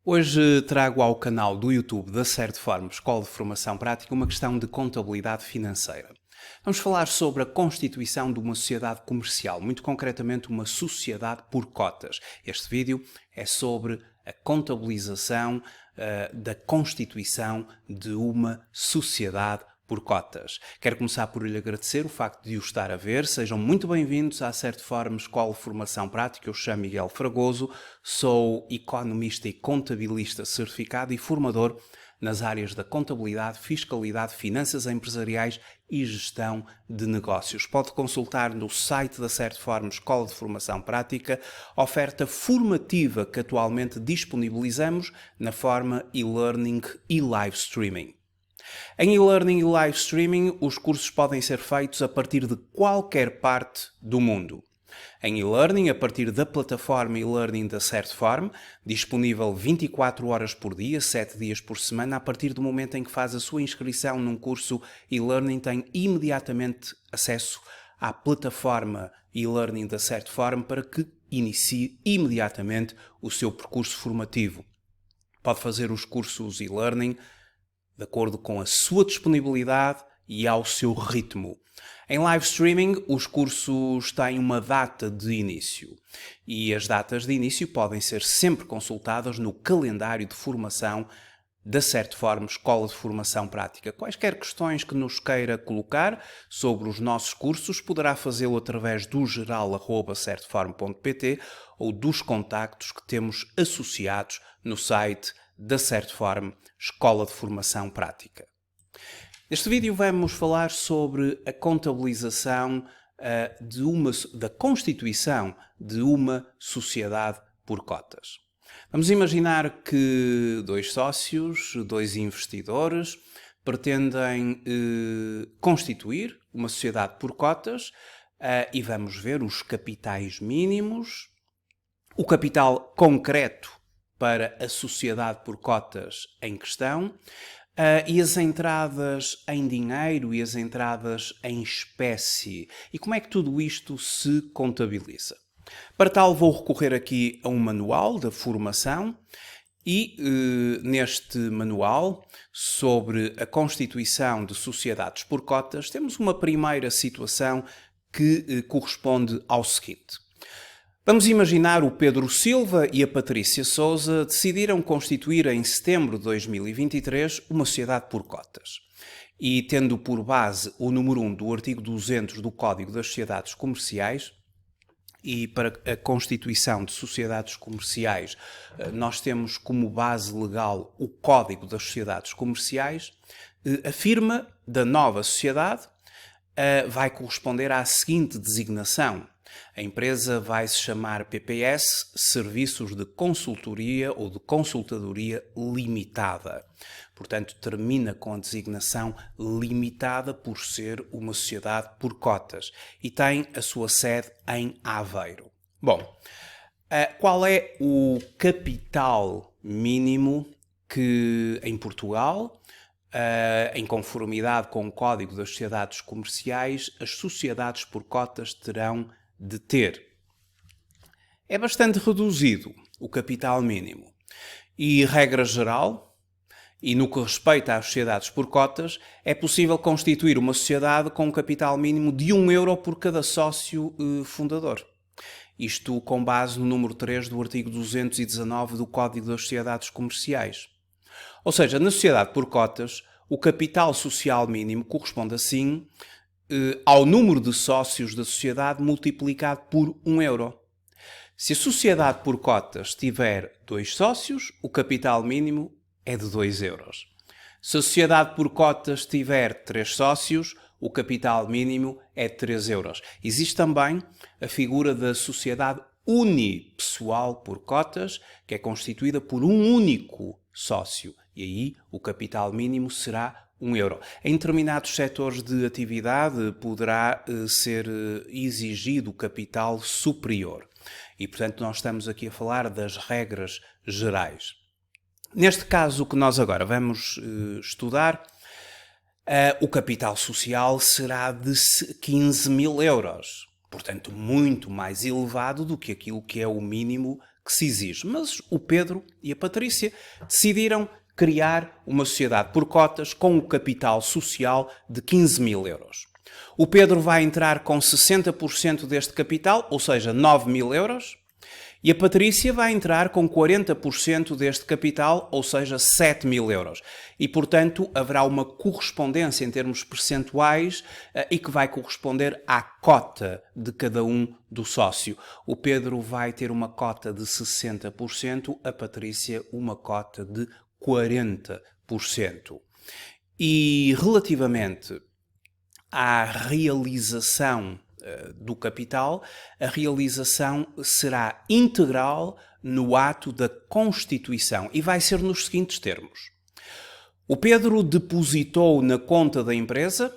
Hoje trago ao canal do YouTube da Certform Escola de Formação Prática uma questão de contabilidade financeira. Vamos falar sobre a constituição de uma sociedade comercial, muito concretamente uma sociedade por cotas. Este vídeo é sobre a contabilização da constituição de uma sociedade por cotas. Quero começar por lhe agradecer o facto de o estar a ver. Sejam muito bem-vindos à Certform Escola de Formação Prática. Eu chamo Miguel Fragoso, sou economista e contabilista certificado e formador nas áreas da contabilidade, fiscalidade, finanças empresariais e gestão de negócios. Pode consultar no site da Certform Escola de Formação Prática oferta formativa que atualmente disponibilizamos na forma e-learning e live streaming. Em e-learning e live streaming, os cursos podem ser feitos a partir de qualquer parte do mundo. Em e-learning, a partir da plataforma e-learning da Certform, disponível 24 horas por dia, 7 dias por semana, a partir do momento em que faz a sua inscrição num curso e-learning, tem imediatamente acesso à plataforma e-learning da Certform para que inicie imediatamente o seu percurso formativo. Pode fazer os cursos e-learning de acordo com a sua disponibilidade e ao seu ritmo. Em live streaming, os cursos têm uma data de início e as datas de início podem ser sempre consultadas no calendário de formação da Certform Escola de Formação Prática. Quaisquer questões que nos queira colocar sobre os nossos cursos, poderá fazê-lo através do geral@certform.pt ou dos contactos que temos associados no site da Certform Escola de Formação Prática. Neste vídeo vamos falar sobre a contabilização da constituição de uma sociedade por cotas. Vamos imaginar que dois sócios, dois investidores, pretendem constituir uma sociedade por cotas e vamos ver os capitais mínimos, o capital concreto para a sociedade por cotas em questão e as entradas em dinheiro e as entradas em espécie. E como é que tudo isto se contabiliza? Para tal, vou recorrer aqui a um manual da formação e neste manual sobre a constituição de sociedades por cotas temos uma primeira situação que corresponde ao seguinte. Vamos imaginar o Pedro Silva e a Patrícia Sousa decidiram constituir em setembro de 2023 uma sociedade por cotas. E tendo por base o número 1 do artigo 200 do Código das Sociedades Comerciais, e para a constituição de sociedades comerciais nós temos como base legal o Código das Sociedades Comerciais, a firma da nova sociedade vai corresponder à seguinte designação. A empresa vai se chamar PPS, Serviços de Consultoria ou de Consultadoria Limitada. Portanto, termina com a designação limitada por ser uma sociedade por cotas e tem a sua sede em Aveiro. Bom, qual é o capital mínimo que em Portugal, em conformidade com o Código das Sociedades Comerciais, as sociedades por cotas terão de ter? É bastante reduzido o capital mínimo e, regra geral, e no que respeita às sociedades por cotas, é possível constituir uma sociedade com um capital mínimo de 1 euro por cada sócio fundador. Isto com base no número 3 do artigo 219 do Código das Sociedades Comerciais. Ou seja, na sociedade por cotas, o capital social mínimo corresponde assim ao número de sócios da sociedade multiplicado por 1 euro. Se a sociedade por cotas tiver 2 sócios, o capital mínimo é de 2 euros. Se a sociedade por cotas tiver 3 sócios, o capital mínimo é de 3 euros. Existe também a figura da sociedade unipessoal por cotas, que é constituída por um único sócio. E aí o capital mínimo será 1 euro. Em determinados setores de atividade poderá ser exigido capital superior. E, portanto, nós estamos aqui a falar das regras gerais. Neste caso, o que nós agora vamos estudar, o capital social será de 15 mil euros. Portanto, muito mais elevado do que aquilo que é o mínimo que se exige. Mas o Pedro e a Patrícia decidiram criar uma sociedade por cotas com o capital social de 15 mil euros. O Pedro vai entrar com 60% deste capital, ou seja, 9 mil euros, e a Patrícia vai entrar com 40% deste capital, ou seja, 7 mil euros. E, portanto, haverá uma correspondência em termos percentuais e que vai corresponder à cota de cada um do sócio. O Pedro vai ter uma cota de 60%, a Patrícia uma cota de 40%. E relativamente à realização do capital, a realização será integral no ato da constituição e vai ser nos seguintes termos. O Pedro depositou na conta da empresa,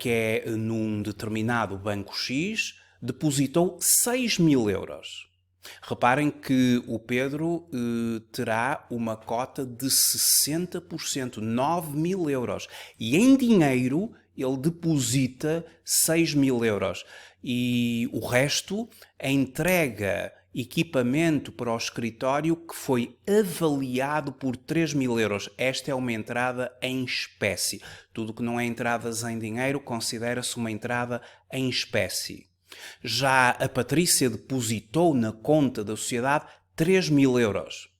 que é num determinado banco X, depositou 6 mil euros. Reparem que o Pedro terá uma cota de 60%, 9 mil euros. E em dinheiro ele deposita 6 mil euros. E o resto entrega equipamento para o escritório que foi avaliado por 3 mil euros. Esta é uma entrada em espécie. Tudo que não é entradas em dinheiro considera-se uma entrada em espécie. Já a Patrícia depositou na conta da sociedade 3 mil euros.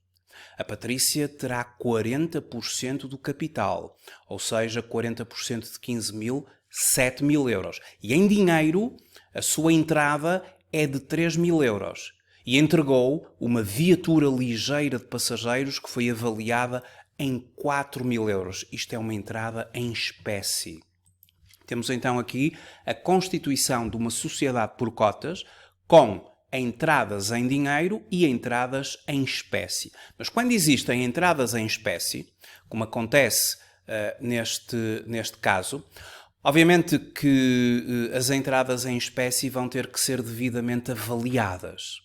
A Patrícia terá 40% do capital, ou seja, 40% de 15 mil, 7 mil euros. E em dinheiro, a sua entrada é de 3 mil euros. E entregou uma viatura ligeira de passageiros que foi avaliada em 4 mil euros. Isto é uma entrada em espécie. Temos então aqui a constituição de uma sociedade por cotas com entradas em dinheiro e entradas em espécie. Mas quando existem entradas em espécie, como acontece neste caso, obviamente que as entradas em espécie vão ter que ser devidamente avaliadas.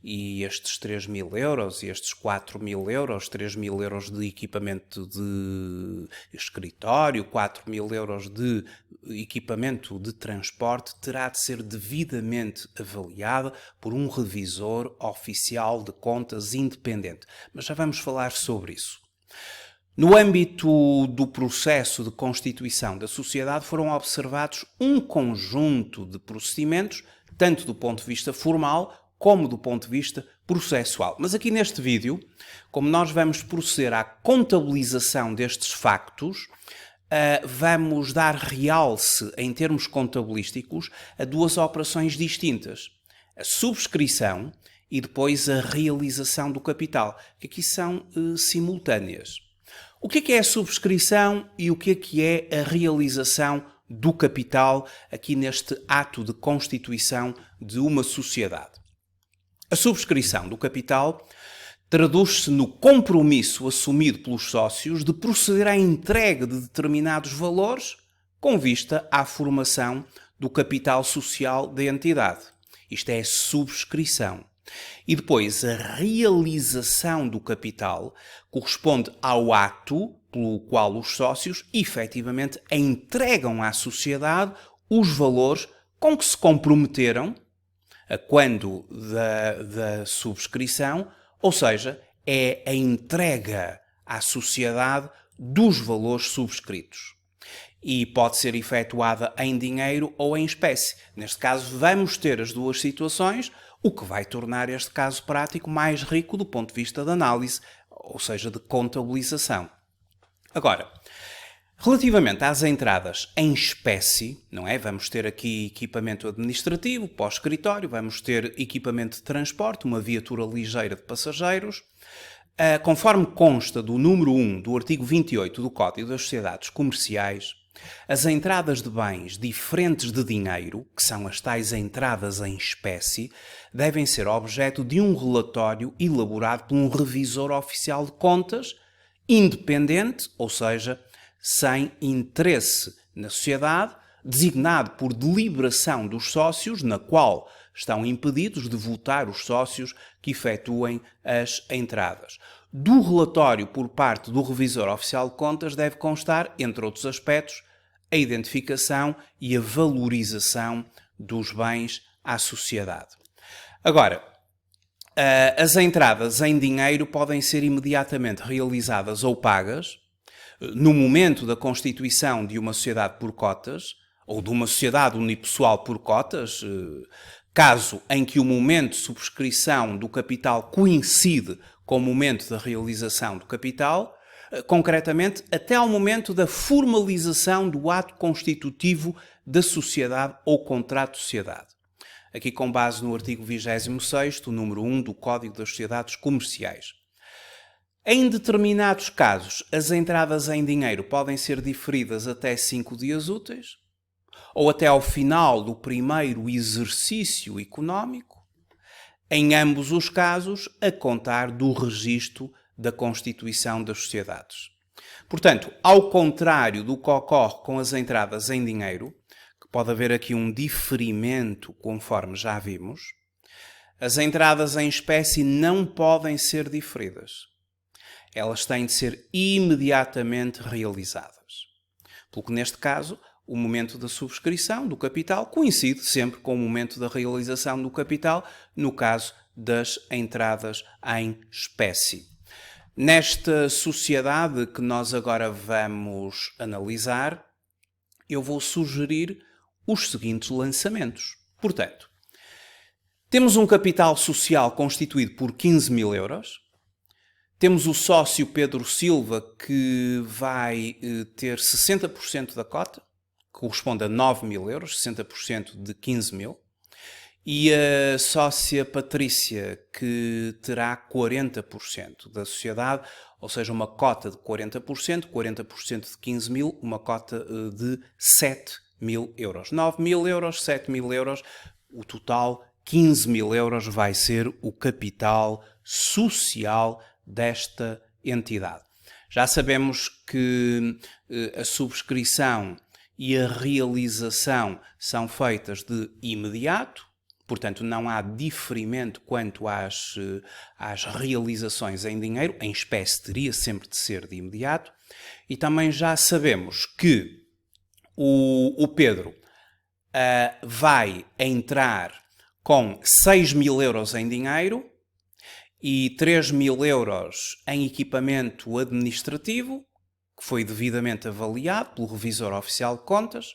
E estes 3 mil euros e estes 4 mil euros, 3 mil euros de equipamento de escritório, 4 mil euros de equipamento de transporte, terá de ser devidamente avaliada por um revisor oficial de contas independente. Mas já vamos falar sobre isso. No âmbito do processo de constituição da sociedade foram observados um conjunto de procedimentos, tanto do ponto de vista formal como do ponto de vista processual. Mas aqui neste vídeo, como nós vamos proceder à contabilização destes factos, vamos dar realce em termos contabilísticos a duas operações distintas. A subscrição e depois a realização do capital, que aqui são simultâneas. O que é a subscrição e o que é a realização do capital aqui neste ato de constituição de uma sociedade? A subscrição do capital traduz-se no compromisso assumido pelos sócios de proceder à entrega de determinados valores com vista à formação do capital social da entidade. Isto é a subscrição. E depois a realização do capital corresponde ao ato pelo qual os sócios efetivamente entregam à sociedade os valores com que se comprometeram a quando da subscrição, ou seja, é a entrega à sociedade dos valores subscritos. E pode ser efetuada em dinheiro ou em espécie. Neste caso, vamos ter as duas situações, o que vai tornar este caso prático mais rico do ponto de vista da análise, ou seja, de contabilização. Agora, relativamente às entradas em espécie, não é? Vamos ter aqui equipamento administrativo para o escritório, vamos ter equipamento de transporte, uma viatura ligeira de passageiros. Conforme consta do número 1 do artigo 28 do Código das Sociedades Comerciais, as entradas de bens diferentes de dinheiro, que são as tais entradas em espécie, devem ser objeto de um relatório elaborado por um revisor oficial de contas, independente, ou seja, sem interesse na sociedade, designado por deliberação dos sócios, na qual estão impedidos de votar os sócios que efetuem as entradas. Do relatório por parte do revisor oficial de contas deve constar, entre outros aspectos, a identificação e a valorização dos bens à sociedade. Agora, As entradas em dinheiro podem ser imediatamente realizadas ou pagas no momento da constituição de uma sociedade por cotas ou de uma sociedade unipessoal por cotas, caso em que o momento de subscrição do capital coincide com o momento da realização do capital, concretamente até ao momento da formalização do ato constitutivo da sociedade ou contrato de sociedade. Aqui com base no artigo 26º, número 1 do Código das Sociedades Comerciais. Em determinados casos, as entradas em dinheiro podem ser diferidas até 5 dias úteis, ou até ao final do primeiro exercício económico, em ambos os casos, a contar do registro da constituição das sociedades. Portanto, ao contrário do que ocorre com as entradas em dinheiro, que pode haver aqui um diferimento, conforme já vimos, as entradas em espécie não podem ser diferidas. Elas têm de ser imediatamente realizadas. Pelo que, neste caso, o momento da subscrição do capital coincide sempre com o momento da realização do capital, no caso das entradas em espécie. Nesta sociedade que nós agora vamos analisar, eu vou sugerir os seguintes lançamentos. Portanto, temos um capital social constituído por 15.000 euros. Temos o sócio Pedro Silva, que vai ter 60% da cota, que corresponde a 9.000 euros, 60% de 15.000. E a sócia Patrícia, que terá 40% da sociedade, ou seja, uma cota de 40%, 40% de 15.000, uma cota de 7.000 euros. 9.000 euros, 7.000 euros, o total 15.000 euros vai ser o capital social desta entidade. Já sabemos que a subscrição e a realização são feitas de imediato, portanto não há diferimento quanto às realizações em dinheiro, em espécie teria sempre de ser de imediato, e também já sabemos que o Pedro vai entrar com 6.000 euros em dinheiro e 3.000 euros em equipamento administrativo, que foi devidamente avaliado pelo Revisor Oficial de Contas,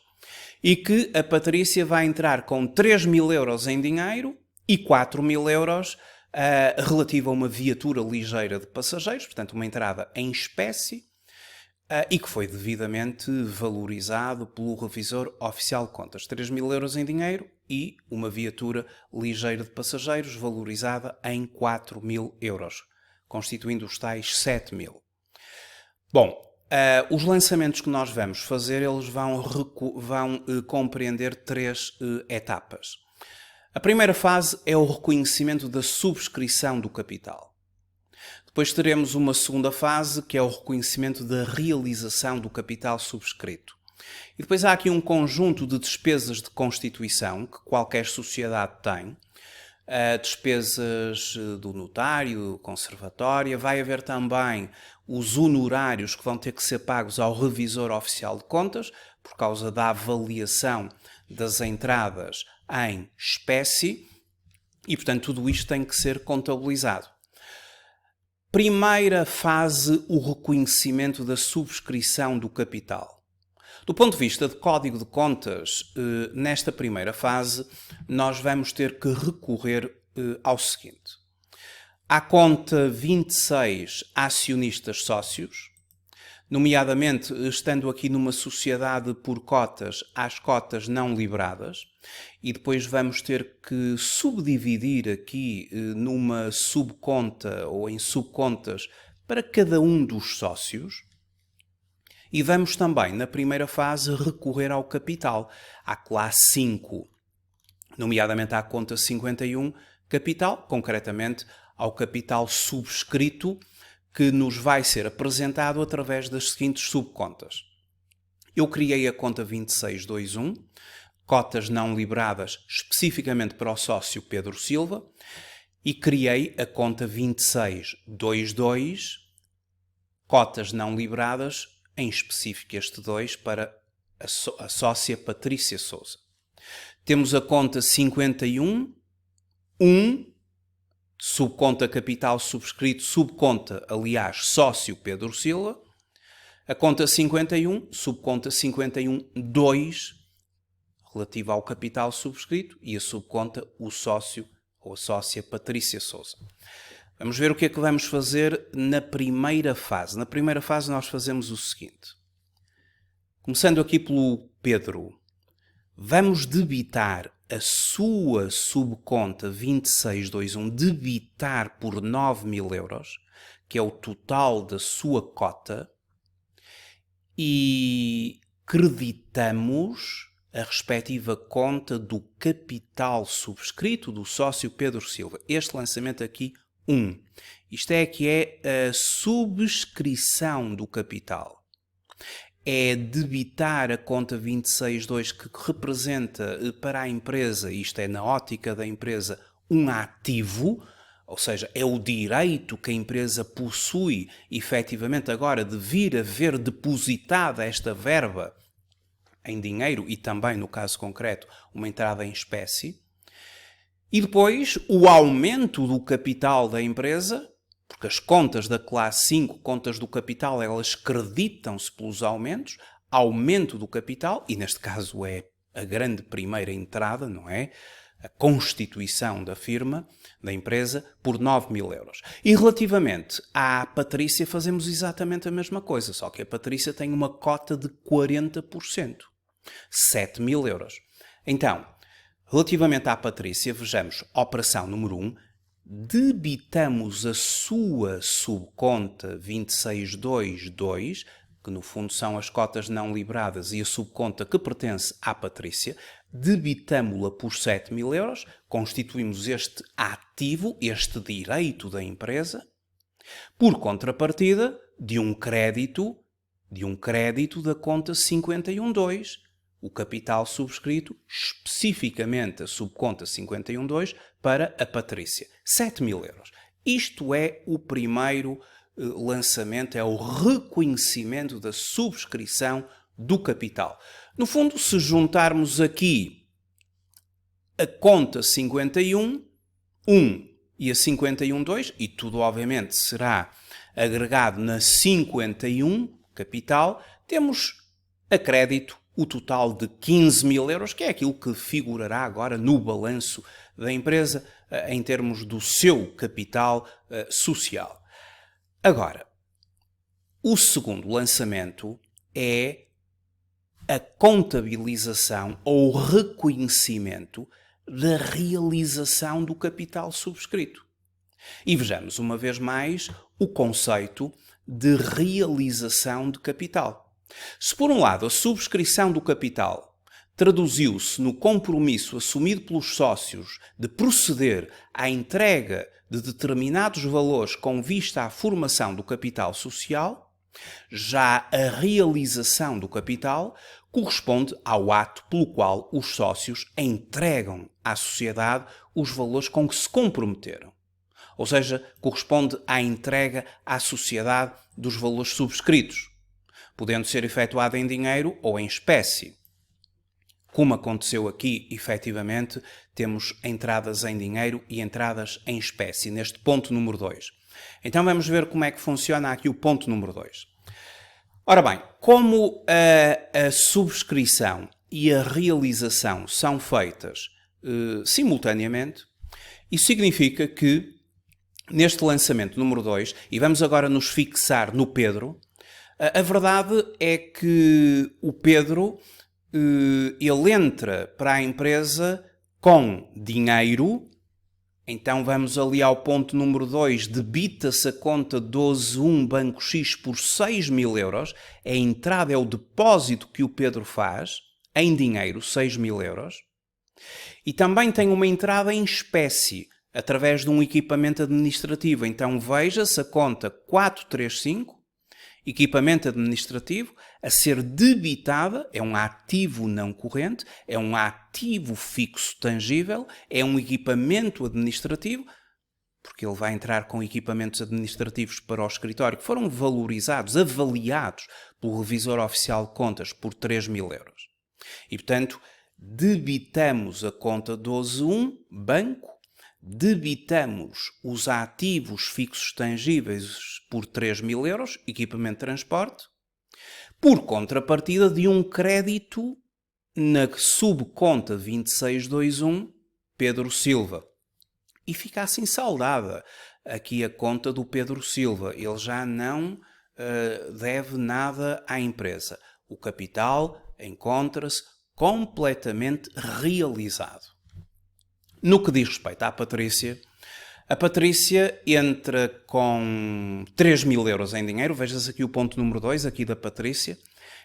e que a Patrícia vai entrar com 3.000 euros em dinheiro e 4.000 euros relativa a uma viatura ligeira de passageiros, portanto uma entrada em espécie, e que foi devidamente valorizado pelo Revisor Oficial de Contas. 3.000 euros em dinheiro e uma viatura ligeira de passageiros valorizada em 4.000 euros, constituindo os tais 7.000. Bom, os lançamentos que nós vamos fazer, eles vão compreender 3 etapas. A primeira fase é o reconhecimento da subscrição do capital. Depois teremos uma segunda fase, que é o reconhecimento da realização do capital subscrito. E depois há aqui um conjunto de despesas de constituição que qualquer sociedade tem. Despesas do notário, conservatória. Vai haver também os honorários que vão ter que ser pagos ao Revisor Oficial de Contas, por causa da avaliação das entradas em espécie. E, portanto, tudo isto tem que ser contabilizado. Primeira fase, o reconhecimento da subscrição do capital. Do ponto de vista de Código de Contas, nesta primeira fase, nós vamos ter que recorrer ao seguinte. À conta 26 acionistas sócios, nomeadamente estando aqui numa sociedade por cotas, às cotas não liberadas, e depois vamos ter que subdividir aqui numa subconta ou em subcontas para cada um dos sócios. E vamos também, na primeira fase, recorrer ao capital, à classe 5, nomeadamente à conta 51, capital, concretamente ao capital subscrito, que nos vai ser apresentado através das seguintes subcontas. Eu criei a conta 2621, cotas não liberadas especificamente para o sócio Pedro Silva, e criei a conta 2622, cotas não liberadas, em específico este 2, para a sócia Patrícia Sousa. Temos a conta 51, subconta capital subscrito, subconta, aliás, sócio Pedro Silva. A conta 51, subconta 51.2, relativa ao capital subscrito, e a subconta o sócio ou a sócia Patrícia Sousa. Vamos ver o que é que vamos fazer na primeira fase. Na primeira fase nós fazemos o seguinte. Começando aqui pelo Pedro, vamos debitar a sua subconta 2621, debitar por 9.000 euros, que é o total da sua cota, e creditamos a respectiva conta do capital subscrito do sócio Pedro Silva. Este lançamento aqui, 1. Isto é que é a subscrição do capital. É debitar a conta 26.2 que representa para a empresa, isto é na ótica da empresa, um ativo, ou seja, é o direito que a empresa possui efetivamente agora de vir a ver depositada esta verba em dinheiro e também, no caso concreto, uma entrada em espécie. E depois o aumento do capital da empresa, porque as contas da classe 5, contas do capital, elas creditam-se pelos aumentos, aumento do capital, e neste caso é a grande primeira entrada, não é? A constituição da firma, da empresa, por 9.000 euros. E relativamente à Patrícia fazemos exatamente a mesma coisa, só que a Patrícia tem uma cota de 40%, 7.000 euros. Então, relativamente à Patrícia, vejamos, operação número 1, debitamos a sua subconta 2622, que no fundo são as cotas não liberadas e a subconta que pertence à Patrícia, debitamo-la por 7.000 euros, constituímos este ativo, este direito da empresa, por contrapartida de um crédito da conta 51.2, o capital subscrito, especificamente a subconta 51.2, para a Patrícia. 7.000 euros. Isto é o primeiro lançamento, é o reconhecimento da subscrição do capital. No fundo, se juntarmos aqui a conta 51.1 e a 51.2, e tudo obviamente será agregado na 51 capital, temos a crédito o total de 15.000 euros, que é aquilo que figurará agora no balanço da empresa em termos do seu capital social. Agora, o segundo lançamento é a contabilização ou reconhecimento da realização do capital subscrito. E vejamos uma vez mais o conceito de realização de capital. Se por um lado a subscrição do capital traduziu-se no compromisso assumido pelos sócios de proceder à entrega de determinados valores com vista à formação do capital social, já a realização do capital corresponde ao ato pelo qual os sócios entregam à sociedade os valores com que se comprometeram. Ou seja, corresponde à entrega à sociedade dos valores subscritos, podendo ser efetuada em dinheiro ou em espécie. Como aconteceu aqui, efetivamente, temos entradas em dinheiro e entradas em espécie, neste ponto número 2. Então vamos ver como é que funciona aqui o ponto número 2. Ora bem, como a subscrição e a realização são feitas simultaneamente, isso significa que neste lançamento número 2, e vamos agora nos fixar no Pedro, a verdade é que o Pedro, ele entra para a empresa com dinheiro. Então vamos ali ao ponto número 2, debita-se a conta 12.1 Banco X por 6.000 euros. A entrada é o depósito que o Pedro faz em dinheiro, 6.000 euros. E também tem uma entrada em espécie, através de um equipamento administrativo. Então veja-se a conta 435, equipamento administrativo, a ser debitada, é um ativo não corrente, é um ativo fixo tangível, é um equipamento administrativo, porque ele vai entrar com equipamentos administrativos para o escritório que foram valorizados, avaliados pelo revisor oficial de contas por 3.000 euros. E, portanto, debitamos a conta 12.1, banco, debitamos os ativos fixos tangíveis por 3.000 euros, equipamento de transporte, por contrapartida de um crédito na subconta 2621 Pedro Silva. E fica assim saldada aqui a conta do Pedro Silva. Ele já não deve nada à empresa. O capital encontra-se completamente realizado. No que diz respeito à Patrícia, a Patrícia entra com 3.000 euros em dinheiro. Veja-se aqui o ponto número 2, aqui da Patrícia.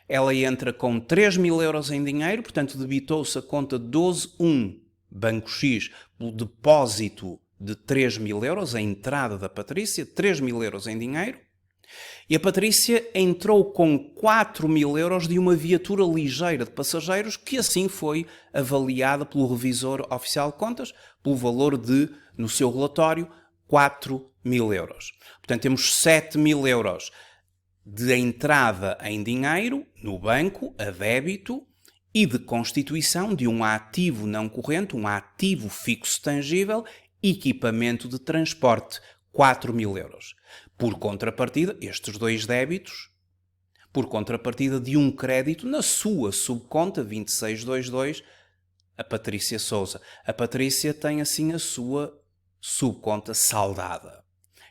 Ela entra com 3.000 euros em dinheiro, portanto debitou-se a conta 12.1 Banco X pelo depósito de 3.000 euros, a entrada da Patrícia, 3.000 euros em dinheiro. E a Patrícia entrou com 4.000 euros de uma viatura ligeira de passageiros que assim foi avaliada pelo revisor oficial de contas pelo valor de, no seu relatório, 4.000 euros. Portanto, temos 7.000 euros de entrada em dinheiro no banco, a débito, e de constituição de um ativo não corrente, um ativo fixo tangível, equipamento de transporte, 4.000 euros. Por contrapartida, estes dois débitos, por contrapartida de um crédito na sua subconta 2622, a Patrícia Sousa. A Patrícia tem assim a sua subconta saldada.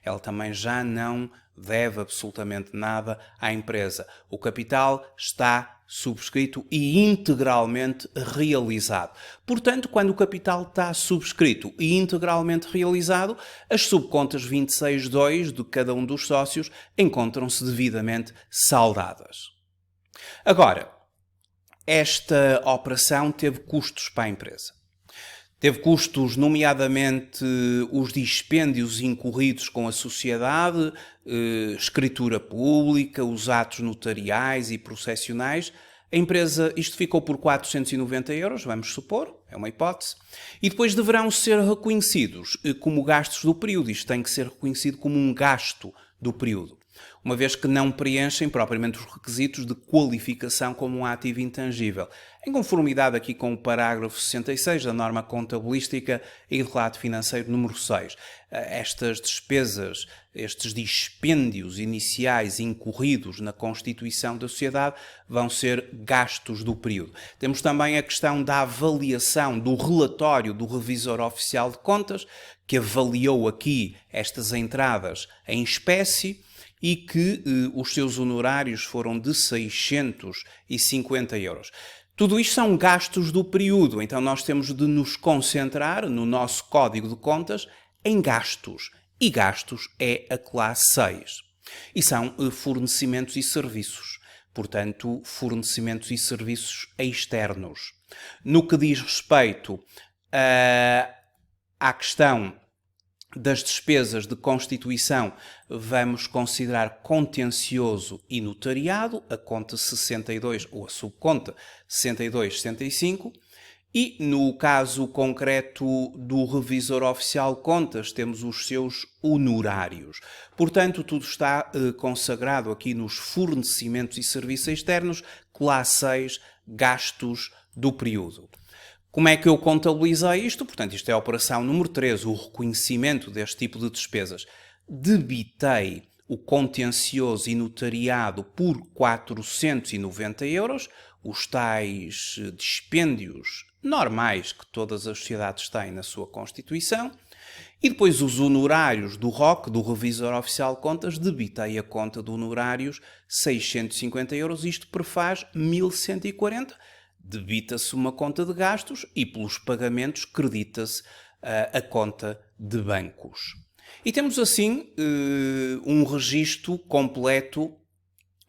Ela também já não deve absolutamente nada à empresa. O capital está subscrito e integralmente realizado. Portanto, quando o capital está subscrito e integralmente realizado, as subcontas 26.2 de cada um dos sócios encontram-se devidamente saldadas. Agora, esta operação teve custos para a empresa. Teve custos, nomeadamente os dispêndios incorridos com a sociedade, escritura pública, os atos notariais e processionais. A empresa, isto ficou por 490 euros, vamos supor, é uma hipótese. E depois deverão ser reconhecidos como gastos do período. Isto tem que ser reconhecido como um gasto do período, uma vez que não preenchem propriamente os requisitos de qualificação como um ativo intangível, em conformidade aqui com o parágrafo 66 da norma contabilística e relato financeiro número 6. Estas despesas, estes dispêndios iniciais incorridos na constituição da sociedade vão ser gastos do período. Temos também a questão da avaliação do relatório do revisor oficial de contas, que avaliou aqui estas entradas em espécie, e que os seus honorários foram de 650 euros. Tudo isto são gastos do período, então nós temos de nos concentrar no nosso código de contas em gastos. E gastos é a classe 6. E são fornecimentos e serviços. Portanto, fornecimentos e serviços externos. No que diz respeito à questão das despesas de constituição, vamos considerar contencioso e notariado, a conta 62 ou a subconta 62-65, e no caso concreto do revisor oficial de contas temos os seus honorários. Portanto, tudo está consagrado aqui nos fornecimentos e serviços externos, classe 6, gastos do período. Como é que eu contabilizei isto? Portanto, isto é a operação número 3, o reconhecimento deste tipo de despesas. Debitei o contencioso e notariado por 490 euros, os tais dispêndios normais que todas as sociedades têm na sua Constituição, e depois os honorários do ROC, do Revisor Oficial de Contas, debitei a conta de honorários 650 euros, isto prefaz 1.140. Debita-se uma conta de gastos e pelos pagamentos credita-se a conta de bancos. E temos assim um registro completo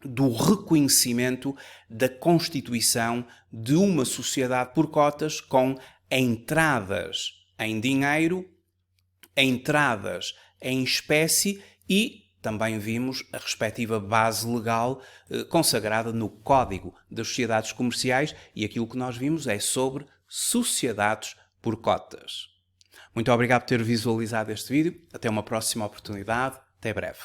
do reconhecimento da constituição de uma sociedade por cotas com entradas em dinheiro, entradas em espécie e também vimos a respectiva base legal consagrada no Código das Sociedades Comerciais e aquilo que nós vimos é sobre sociedades por cotas. Muito obrigado por ter visualizado este vídeo. Até uma próxima oportunidade. Até breve.